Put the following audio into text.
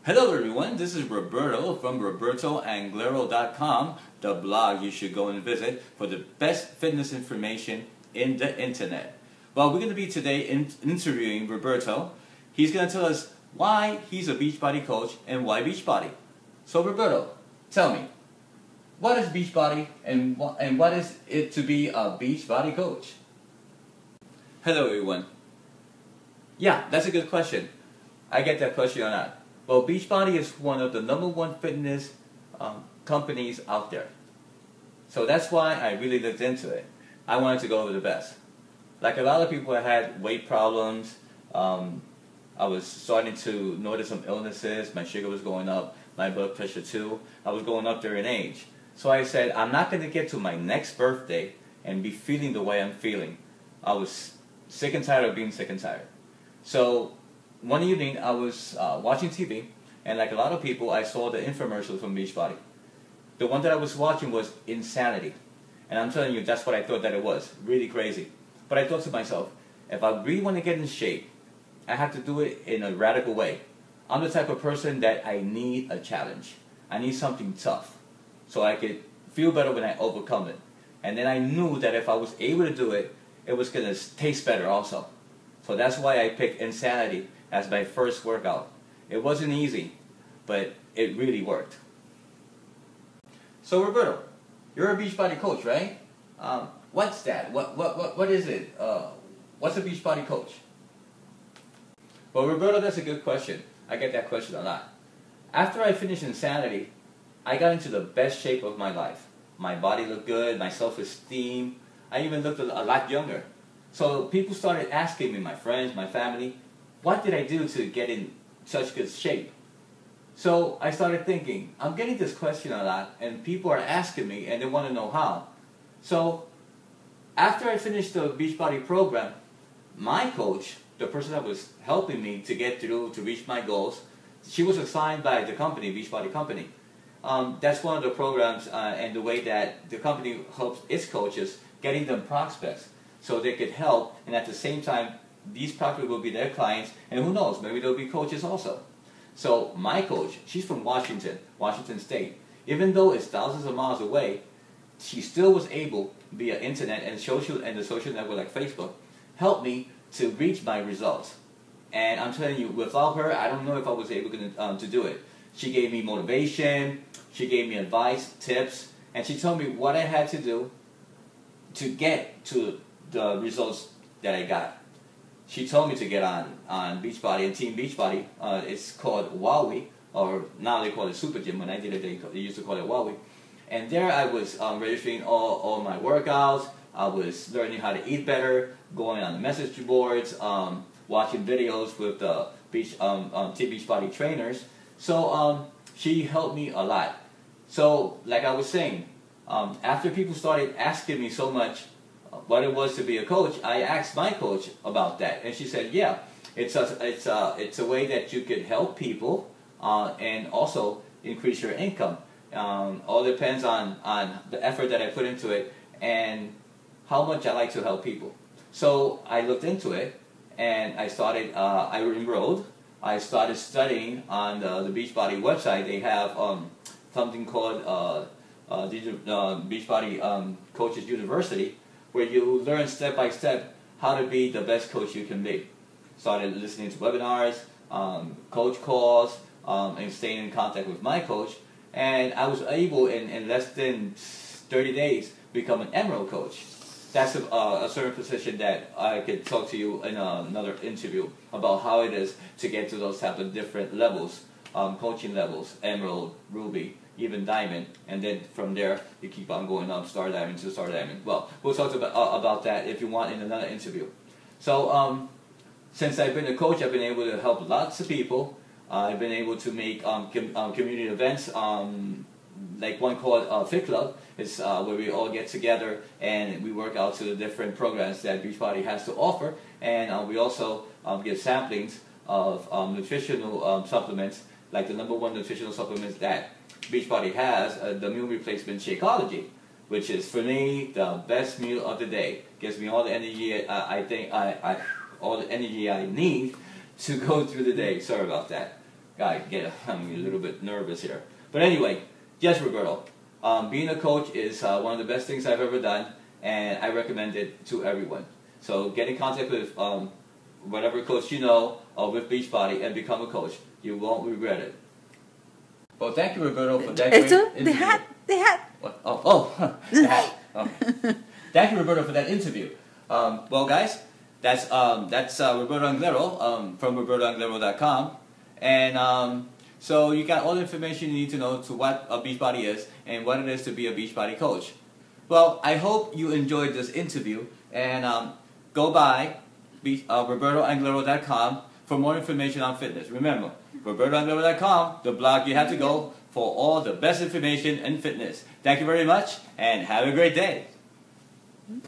Hello everyone, this is Roberto from RobertoAnglero.com, the blog you should go and visit for the best fitness information in the internet. Well, we're going to be today interviewing Roberto. He's going to tell us why he's a Beachbody coach and why Beachbody. So Roberto, tell me, what is Beachbody and what is it to be a Beachbody coach? Hello everyone. Yeah, that's a good question. I get that question a lot. Well, Beachbody is one of the #1 fitness companies out there. So that's why I really looked into it. I wanted to go over the best. Like a lot of people, I had weight problems. I was starting to notice some illnesses. My sugar was going up, my blood pressure too. I was going up there in age. So I said, I'm not going to get to my next birthday and be feeling the way I'm feeling. I was sick and tired of being sick and tired. So one evening, I was watching TV, and like a lot of people, I saw the infomercial from Beachbody. The one that I was watching was Insanity. And I'm telling you, that's what I thought that it was. Really crazy. But I thought to myself, if I really want to get in shape, I have to do it in a radical way. I'm the type of person that I need a challenge. I need something tough, so I could feel better when I overcome it. And then I knew that if I was able to do it, it was going to taste better also. So that's why I picked Insanity as my first workout. It wasn't easy, but it really worked. So Roberto, you're a Beachbody coach, right? What's that? What is it? What's a Beachbody coach? Well, Roberto, that's a good question. I get that question a lot. After I finished Insanity, I got into the best shape of my life. My body looked good, my self-esteem. I even looked a lot younger. So people started asking me, my friends, my family, what did I do to get in such good shape? So I started thinking, I'm getting this question a lot, and people are asking me, and they want to know how. So after I finished the Beachbody program, my coach, the person that was helping me to get through, to reach my goals, she was assigned by the company, Beachbody Company. That's one of the programs and the way that the company helps its coaches, getting them prospects, so they could help, and at the same time, these prospects will be their clients, and who knows, maybe they'll be coaches also. So my coach, she's from Washington State. Even though it's thousands of miles away, she still was able, via internet and the social network like Facebook, help me to reach my results. And I'm telling you, without her, I don't know if I was able to do it. She gave me motivation, she gave me advice, tips, and she told me what I had to do to get to the results that I got. She told me to get on Beachbody and Team Beachbody. It's called Wowie, or now they call it Super Gym. When I did it, they used to call it Wowie. And there I was registering all my workouts. I was learning how to eat better, going on the message boards, watching videos with the Team Beachbody trainers. So she helped me a lot. So like I was saying, after people started asking me so much what it was to be a coach, I asked my coach about that, and she said, "Yeah, it's a way that you could help people and also increase your income. All depends on the effort that I put into it and how much I like to help people." So I looked into it, and I started. I enrolled. I started studying on the Beachbody website. They have something called Beachbody Coaches University, where you learn step by step how to be the best coach you can be. Started listening to webinars, coach calls, and staying in contact with my coach. And I was able, in less than 30 days, become an Emerald coach. That's a certain position that I could talk to you in another interview about how it is to get to those types of different levels, coaching levels, Emerald, Ruby, even Diamond, and then from there you keep on going up, Star Diamond to Star Diamond. Well, we'll talk about that if you want in another interview. So since I've been a coach, I've been able to help lots of people. I've been able to make community events, like one called Fit Club. It's where we all get together and we work out to the different programs that Beachbody has to offer, and we also give samplings of nutritional supplements, like the #1 nutritional supplements that Beachbody has, the meal replacement Shakeology, which is for me the best meal of the day. Gives me all the energy all the energy I need to go through the day. Sorry about that. I'm a little bit nervous here. But anyway, yes, Roberto. Being a coach is one of the best things I've ever done, and I recommend it to everyone. So get in contact with whatever coach you know with Beachbody and become a coach. You won't regret it. Well, thank you, Roberto, for that great interview. The hat. What? The hat. Okay. Thank you, Roberto, for that interview. Well, guys, that's Roberto Anglero from robertoanglero.com, and so you got all the information you need to know to what a Beachbody is and what it is to be a Beachbody coach. Well, I hope you enjoyed this interview, and go by robertoanglero.com for more information on fitness. Remember, robertoanglero.com, the blog you have to go for all the best information in fitness. Thank you very much, and have a great day.